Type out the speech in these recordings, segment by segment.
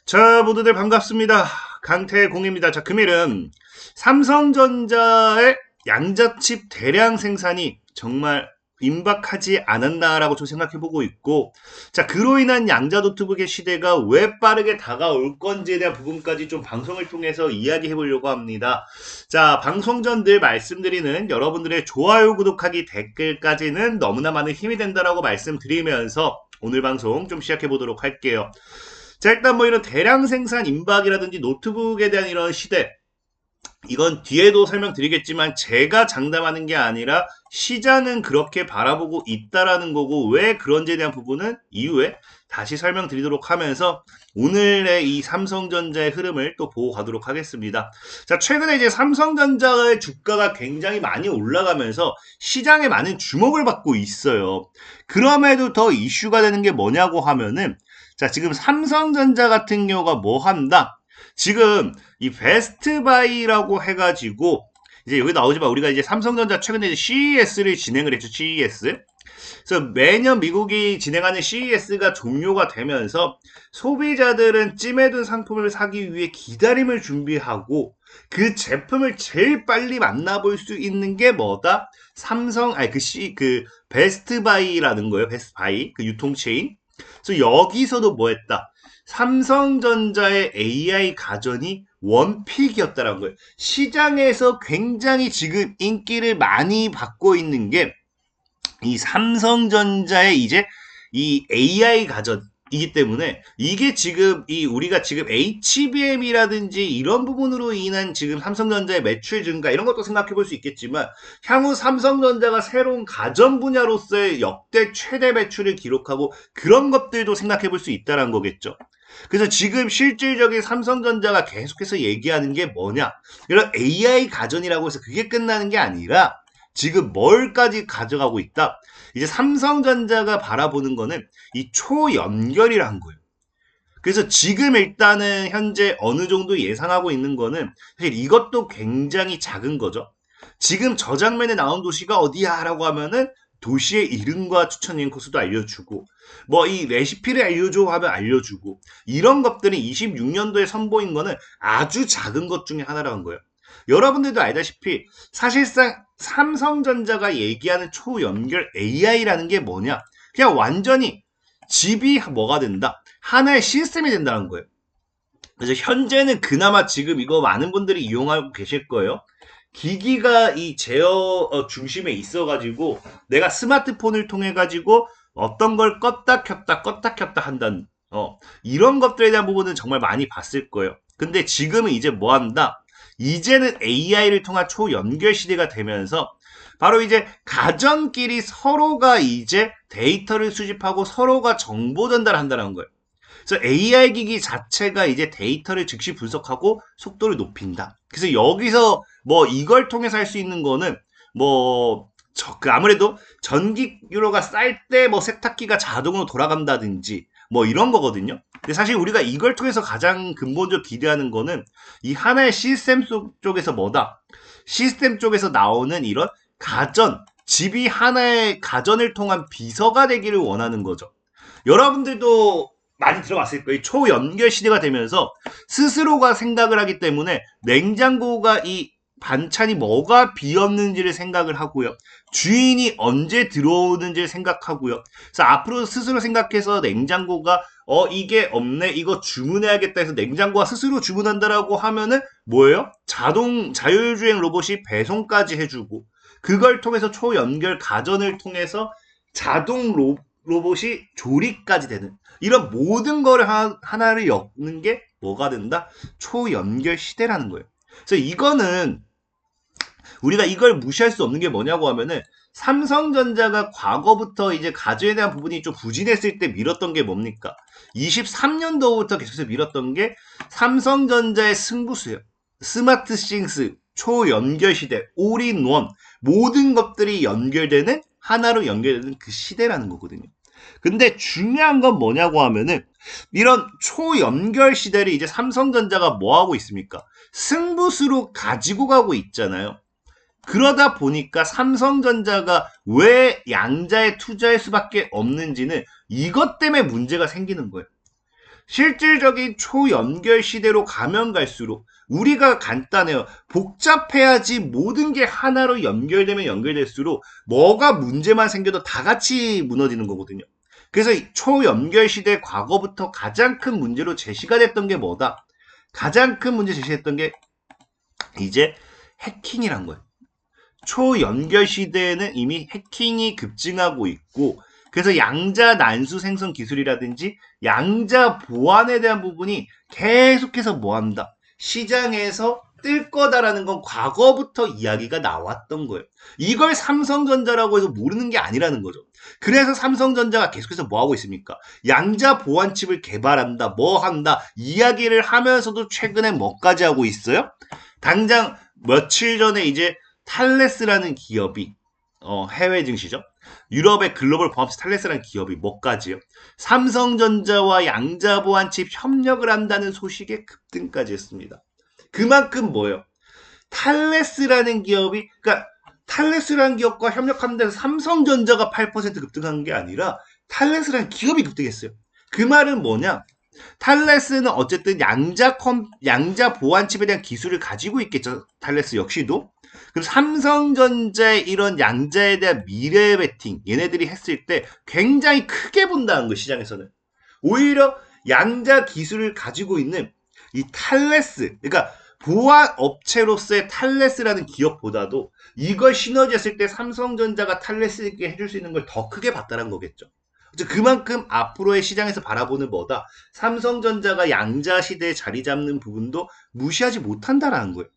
자, 모두들 반갑습니다. 강태공입니다. 자, 금일은 삼성전자의 양자칩 대량 생산이 정말 임박하지 않았나라고 좀 생각해보고 있고, 자, 그로 인한 양자 노트북의 시대가 왜 빠르게 다가올 건지에 대한 부분까지 좀 방송을 통해서 이야기해보려고 합니다. 자, 방송 전 늘 말씀드리는 여러분들의 좋아요, 구독하기, 댓글까지는 너무나 많은 힘이 된다라고 말씀드리면서 오늘 방송 좀 시작해보도록 할게요. 자, 일단 뭐 이런 대량 생산 임박이라든지 노트북에 대한 이런 시대, 이건 뒤에도 설명드리겠지만 제가 장담하는 게 아니라 시장은 그렇게 바라보고 있다라는 거고, 왜 그런지에 대한 부분은 이후에 다시 설명드리도록 하면서 오늘의 이 삼성전자의 흐름을 또 보고 가도록 하겠습니다. 자, 최근에 이제 삼성전자의 주가가 굉장히 많이 올라가면서 시장에 많은 주목을 받고 있어요. 그럼에도 더 이슈가 되는 게 뭐냐고 하면은, 자, 지금 삼성전자 같은 경우가 뭐 한다? 지금 이 베스트바이라고 해가지고, 이제 여기 나오지만 우리가 이제 삼성전자 최근에 이제 CES를 진행을 했죠. CES. 그래서 매년 미국이 진행하는 CES가 종료가 되면서 소비자들은 찜해둔 상품을 사기 위해 기다림을 준비하고, 그 제품을 제일 빨리 만나볼 수 있는 게 뭐다? 그 베스트바이라는 거예요. 베스트바이. 그 유통체인. 그래서 여기서도 뭐 했다? 삼성전자의 AI 가전이 원픽이었다는 거예요. 시장에서 굉장히 지금 인기를 많이 받고 있는 게 이 삼성전자의 이제 이 AI 가전이기 때문에, 이게 지금 우리가 지금 HBM이라든지 이런 부분으로 인한 지금 삼성전자의 매출 증가 이런 것도 생각해 볼 수 있겠지만, 향후 삼성전자가 새로운 가전 분야로서의 역대 최대 매출을 기록하고 그런 것들도 생각해 볼 수 있다는 거겠죠. 그래서 지금 실질적인 삼성전자가 계속해서 얘기하는 게 뭐냐, 이런 AI 가전이라고 해서 그게 끝나는 게 아니라 지금 뭘까지 가져가고 있다. 이제 삼성전자가 바라보는 거는 이 초연결이라는 거예요. 그래서 지금 일단은 현재 어느 정도 예상하고 있는 거는, 사실 이것도 굉장히 작은 거죠. 지금 저 장면에 나온 도시가 어디야 라고 하면은 도시의 이름과 추천 여행 코스도 알려주고, 뭐 이 레시피를 알려줘 하면 알려주고, 이런 것들이 26년도에 선보인 거는 아주 작은 것 중에 하나라는 거예요. 여러분들도 알다시피 사실상 삼성전자가 얘기하는 초연결 AI라는 게 뭐냐? 그냥 완전히 집이 뭐가 된다? 하나의 시스템이 된다는 거예요. 그래서 현재는 그나마 지금 이거 많은 분들이 이용하고 계실 거예요. 기기가 이 제어 중심에 있어가지고 내가 스마트폰을 통해 가지고 어떤 걸 껐다 켰다 한다는 이런 것들에 대한 부분은 정말 많이 봤을 거예요. 근데 지금은 이제 뭐 한다? 이제는 AI를 통한 초연결 시대가 되면서 바로 이제 가정끼리 서로가 이제 데이터를 수집하고 서로가 정보 전달한다는 거예요. 그래서 AI 기기 자체가 이제 데이터를 즉시 분석하고 속도를 높인다. 그래서 여기서 뭐 이걸 통해서 할 수 있는 거는 뭐 아무래도 전기요로가 쌀 때 뭐 세탁기가 자동으로 돌아간다든지 뭐 이런 거거든요. 근데 사실 우리가 이걸 통해서 가장 근본적으로 기대하는 거는 이 하나의 시스템 쪽에서 뭐다? 시스템 쪽에서 나오는 이런 가전, 집이 하나의 가전을 통한 비서가 되기를 원하는 거죠. 여러분들도 많이 들어봤을 거예요. 초연결 시대가 되면서 스스로가 생각을 하기 때문에 냉장고가 이 반찬이 뭐가 비었는지를 생각을 하고요. 주인이 언제 들어오는지를 생각하고요. 그래서 앞으로 스스로 생각해서 냉장고가 이게 없네, 이거 주문해야겠다 해서 냉장고가 스스로 주문한다라고 하면은 뭐예요? 자율주행 로봇이 배송까지 해주고, 그걸 통해서 초연결 가전을 통해서 자동 로봇이 조리까지 되는, 이런 모든 거를 하나를 엮는 게 뭐가 된다? 초연결 시대라는 거예요. 그래서 이거는 우리가 이걸 무시할 수 없는 게 뭐냐고 하면은, 삼성전자가 과거부터 이제 가전에 대한 부분이 좀 부진했을 때 밀었던 게 뭡니까? 23년도부터 계속해서 밀었던 게 삼성전자의 승부수예요. 스마트 싱스, 초연결 시대, 올인원, 모든 것들이 연결되는, 하나로 연결되는 그 시대라는 거거든요. 근데 중요한 건 뭐냐고 하면은, 이런 초연결 시대를 이제 삼성전자가 뭐 하고 있습니까? 승부수로 가지고 가고 있잖아요. 그러다 보니까 삼성전자가 왜 양자에 투자할 수밖에 없는지는 이것 때문에 문제가 생기는 거예요. 실질적인 초연결 시대로 가면 갈수록 우리가 간단해요. 복잡해야지 모든 게 하나로 연결되면 연결될수록 뭐가 문제만 생겨도 다 같이 무너지는 거거든요. 그래서 초연결 시대 과거부터 가장 큰 문제로 제시가 됐던 게 뭐다? 가장 큰 문제 제시했던 게 이제 해킹이란 거예요. 초연결 시대에는 이미 해킹이 급증하고 있고, 그래서 양자 난수 생성 기술이라든지 양자 보안에 대한 부분이 계속해서 뭐한다? 시장에서 뜰 거다라는 건 과거부터 이야기가 나왔던 거예요. 이걸 삼성전자라고 해서 모르는 게 아니라는 거죠. 그래서 삼성전자가 계속해서 뭐 하고 있습니까? 양자 보안칩을 개발한다, 뭐 한다, 이야기를 하면서도 최근에 뭐까지 하고 있어요? 당장 며칠 전에 이제 탈레스라는 기업이 해외 증시죠. 유럽의 글로벌 보안업체 탈레스라는 기업이 뭐까지요? 삼성전자와 양자보안칩 협력을 한다는 소식에 급등까지 했습니다. 그만큼 뭐예요? 탈레스라는 기업이, 그러니까 탈레스라는 기업과 협력하는 데서 삼성전자가 8% 급등한 게 아니라 탈레스라는 기업이 급등했어요. 그 말은 뭐냐? 탈레스는 어쨌든 양자 보안칩에 대한 기술을 가지고 있겠죠. 탈레스 역시도. 그럼 삼성전자의 이런 양자에 대한 미래 베팅 얘네들이 했을 때 굉장히 크게 본다는 거 시장에서는. 오히려 양자 기술을 가지고 있는 이 탈레스, 그러니까 보안 업체로서의 탈레스라는 기업보다도 이걸 시너지했을 때 삼성전자가 탈레스에게 해줄 수 있는 걸 더 크게 봤다는 거겠죠. 그만큼 앞으로의 시장에서 바라보는 뭐다? 삼성전자가 양자 시대에 자리 잡는 부분도 무시하지 못한다라는 거예요.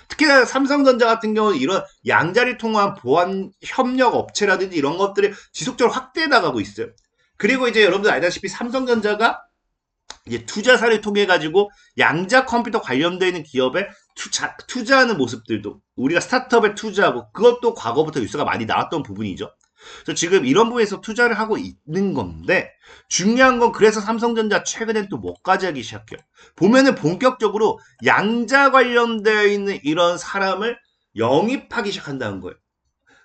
특히나 삼성전자 같은 경우는 이런 양자를 통한 보안 협력 업체라든지 이런 것들을 지속적으로 확대해 나가고 있어요. 그리고 이제 여러분들 알다시피 삼성전자가 이제 투자사를 통해 가지고 양자 컴퓨터 관련되어 있는 기업에 투자하는 모습들도 우리가 스타트업에 투자하고 그것도 과거부터 뉴스가 많이 나왔던 부분이죠. 그래서 지금 이런 부분에서 투자를 하고 있는 건데 중요한 건 그래서 삼성전자 최근엔 또 뭐까지 하기 시작해요. 보면은 본격적으로 양자 관련되어 있는 이런 사람을 영입하기 시작한다는 거예요.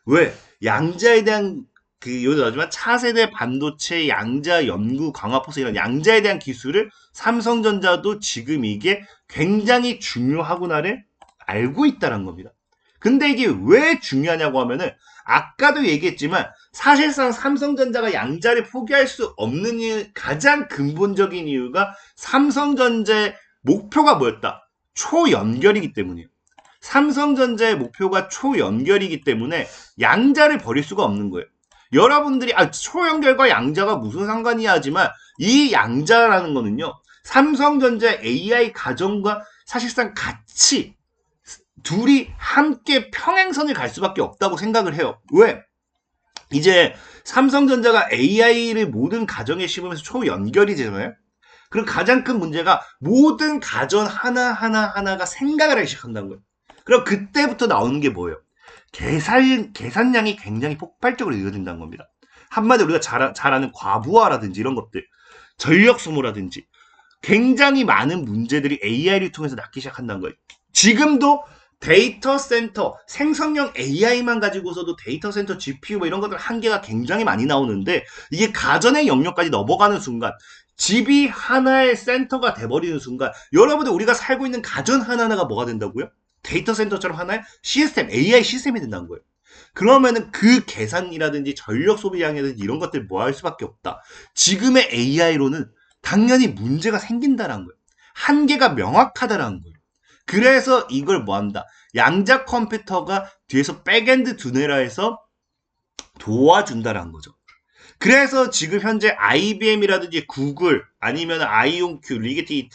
왜? 양자에 대한 여기도 나지만 차세대 반도체 양자 연구 강화포스 이런 양자에 대한 기술을 삼성전자도 지금 이게 굉장히 중요하구나를 알고 있다는 겁니다. 근데 이게 왜 중요하냐고 하면은 아까도 얘기했지만 사실상 삼성전자가 양자를 포기할 수 없는 가장 근본적인 이유가 삼성전자의 목표가 뭐였다? 초연결이기 때문이에요. 삼성전자의 목표가 초연결이기 때문에 양자를 버릴 수가 없는 거예요. 여러분들이 초연결과 양자가 무슨 상관이야 하지만 이 양자라는 거는요. 삼성전자 AI 가정과 사실상 같이 둘이 함께 평행선을 갈 수밖에 없다고 생각을 해요. 왜? 이제 삼성전자가 AI를 모든 가정에 씹으면서 초연결이 되잖아요. 그럼 가장 큰 문제가 모든 가전 하나가 생각을 하기 시작한다는 거예요. 그럼 그때부터 나오는 게 뭐예요? 계산량이 굉장히 폭발적으로 이어진다는 겁니다. 한마디로 우리가 잘 아는 과부하라든지 이런 것들, 전력 소모라든지 굉장히 많은 문제들이 AI를 통해서 낳기 시작한다는 거예요. 지금도 데이터 센터, 생성형 AI만 가지고서도 데이터 센터 GPU 뭐 이런 것들 한계가 굉장히 많이 나오는데 이게 가전의 영역까지 넘어가는 순간 집이 하나의 센터가 돼버리는 순간 여러분들 우리가 살고 있는 가전 하나하나가 뭐가 된다고요? 데이터 센터처럼 하나의 시스템, AI 시스템이 된다는 거예요. 그러면은 그 계산이라든지 전력 소비량이라든지 이런 것들 뭐 할 수밖에 없다. 지금의 AI로는 당연히 문제가 생긴다는 거예요. 한계가 명확하다는 거예요. 그래서 이걸 뭐 한다? 양자 컴퓨터가 뒤에서 백엔드 두뇌라 해서 도와준다라는 거죠. 그래서 지금 현재 IBM이라든지 구글 아니면 아이온큐, 리게티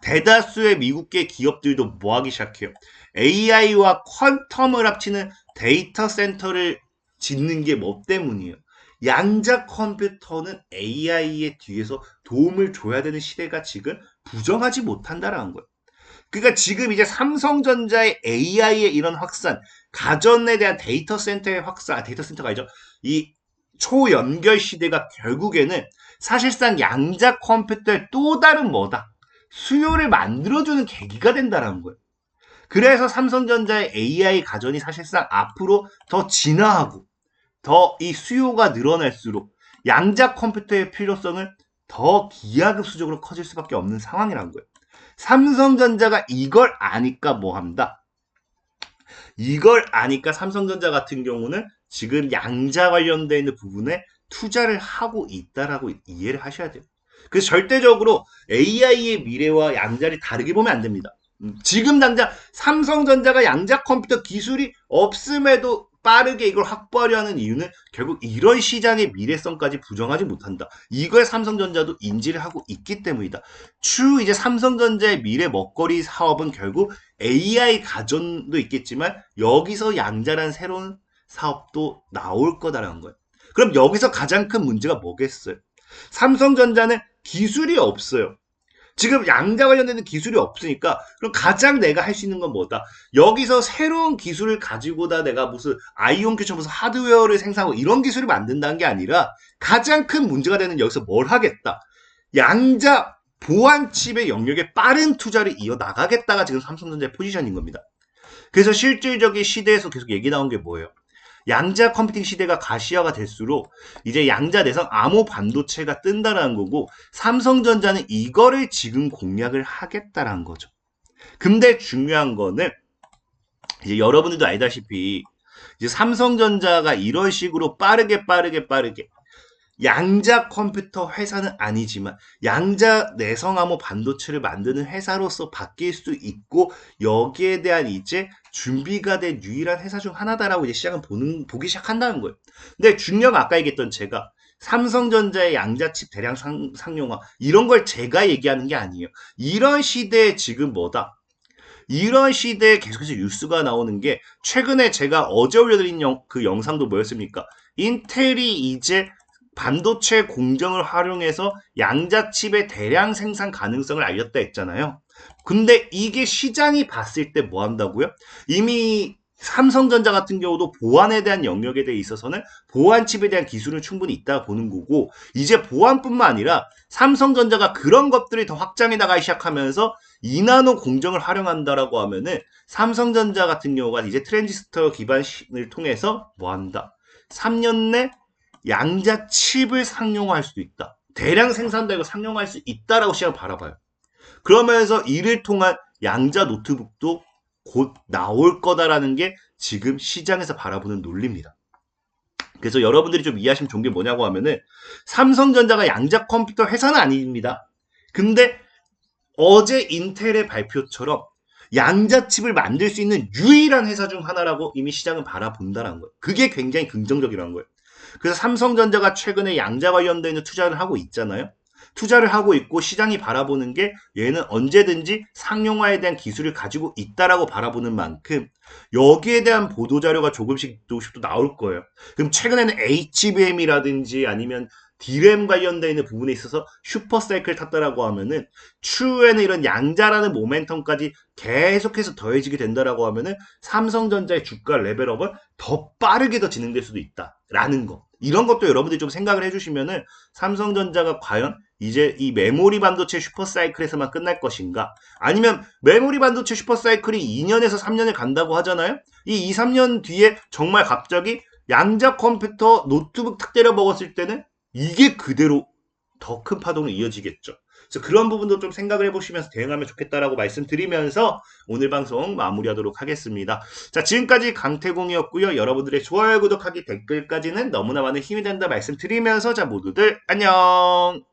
대다수의 미국계 기업들도 뭐 하기 시작해요? AI와 퀀텀을 합치는 데이터 센터를 짓는 게 뭐 때문이에요? 양자 컴퓨터는 AI의 뒤에서 도움을 줘야 되는 시대가 지금 부정하지 못한다라는 거예요. 그러니까 지금 이제 삼성전자의 AI의 이런 확산, 가전에 대한 데이터 센터의 확산, 데이터 센터가 아니죠. 이 초연결 시대가 결국에는 사실상 양자 컴퓨터의 또 다른 뭐다? 수요를 만들어주는 계기가 된다는 거예요. 그래서 삼성전자의 AI 가전이 사실상 앞으로 더 진화하고 더 이 수요가 늘어날수록 양자 컴퓨터의 필요성을 더 기하급수적으로 커질 수밖에 없는 상황이라는 거예요. 삼성전자가 이걸 아니까 뭐 한다? 이걸 아니까 삼성전자 같은 경우는 지금 양자 관련되어 있는 부분에 투자를 하고 있다라고 이해를 하셔야 돼요. 그래서 절대적으로 AI의 미래와 양자를 다르게 보면 안 됩니다. 지금 당장 삼성전자가 양자 컴퓨터 기술이 없음에도 빠르게 이걸 확보하려 하는 이유는 결국 이런 시장의 미래성까지 부정하지 못한다. 이걸 삼성전자도 인지를 하고 있기 때문이다. 추후 이제 삼성전자의 미래 먹거리 사업은 결국 AI 가전도 있겠지만 여기서 양자란 새로운 사업도 나올 거다라는 거예요. 그럼 여기서 가장 큰 문제가 뭐겠어요? 삼성전자는 기술이 없어요. 지금 양자 관련되는 기술이 없으니까 그럼 가장 내가 할 수 있는 건 뭐다? 여기서 새로운 기술을 가지고다 내가 무슨 아이온큐처럼 무슨 하드웨어를 생산하고 이런 기술을 만든다는 게 아니라 가장 큰 문제가 되는 여기서 뭘 하겠다? 양자 보안 칩의 영역에 빠른 투자를 이어나가겠다가 지금 삼성전자의 포지션인 겁니다. 그래서 실질적인 시대에서 계속 얘기 나온 게 뭐예요? 양자 컴퓨팅 시대가 가시화가 될수록 이제 양자 내성 암호 반도체가 뜬다라는 거고 삼성전자는 이거를 지금 공략을 하겠다라는 거죠. 근데 중요한 거는 이제 여러분들도 알다시피 이제 삼성전자가 이런 식으로 빠르게 양자 컴퓨터 회사는 아니지만 양자 내성암호 반도체를 만드는 회사로서 바뀔 수 있고 여기에 대한 이제 준비가 된 유일한 회사 중 하나다라고 이제 시장은 보기 시작한다는 거예요. 근데 중요한 아까 얘기했던 제가 삼성전자의 양자칩 대량 상용화 이런 걸 제가 얘기하는 게 아니에요. 이런 시대에 지금 뭐다? 이런 시대에 계속해서 뉴스가 나오는 게 최근에 제가 어제 올려드린 그 영상도 뭐였습니까? 인텔이 이제 반도체 공정을 활용해서 양자칩의 대량 생산 가능성을 알렸다 했잖아요. 근데 이게 시장이 봤을 때 뭐 한다고요? 이미 삼성전자 같은 경우도 보안에 대한 영역에 대해 있어서는 보안칩에 대한 기술은 충분히 있다 보는 거고 이제 보안뿐만 아니라 삼성전자가 그런 것들이 더 확장해 나가기 시작하면서 2나노 공정을 활용한다라고 하면은 삼성전자 같은 경우가 이제 트랜지스터 기반을 통해서 뭐 한다? 3년 내 양자 칩을 상용화할 수도 있다. 대량 생산되고 상용화할 수 있다라고 시장을 바라봐요. 그러면서 이를 통한 양자 노트북도 곧 나올 거다라는 게 지금 시장에서 바라보는 논리입니다. 그래서 여러분들이 좀 이해하시면 좋은 게 뭐냐고 하면은 삼성전자가 양자 컴퓨터 회사는 아닙니다. 근데 어제 인텔의 발표처럼 양자칩을 만들 수 있는 유일한 회사 중 하나라고 이미 시장은 바라본다는 거예요. 그게 굉장히 긍정적이라는 거예요. 그래서 삼성전자가 최근에 양자 관련된 투자를 하고 있잖아요. 투자를 하고 있고 시장이 바라보는 게 얘는 언제든지 상용화에 대한 기술을 가지고 있다라고 바라보는 만큼 여기에 대한 보도자료가 조금씩 또 나올 거예요. 그럼 최근에는 HBM이라든지 아니면 D램 관련되어 있는 부분에 있어서 슈퍼사이클을 탔다라고 하면은 추후에는 이런 양자라는 모멘텀까지 계속해서 더해지게 된다라고 하면은 삼성전자의 주가 레벨업은 더 빠르게 더 진행될 수도 있다라는 거. 이런 것도 여러분들이 좀 생각을 해주시면은 삼성전자가 과연 이제 이 메모리 반도체 슈퍼사이클에서만 끝날 것인가? 아니면 메모리 반도체 슈퍼사이클이 2년에서 3년을 간다고 하잖아요? 이 2, 3년 뒤에 정말 갑자기 양자 컴퓨터 노트북 탁 때려 먹었을 때는 이게 그대로 더 큰 파동이 이어지겠죠. 그래서 그런 부분도 좀 생각을 해보시면서 대응하면 좋겠다라고 말씀드리면서 오늘 방송 마무리하도록 하겠습니다. 자, 지금까지 강태공이었고요. 여러분들의 좋아요, 구독하기, 댓글까지는 너무나 많은 힘이 된다 말씀드리면서 자, 모두들 안녕!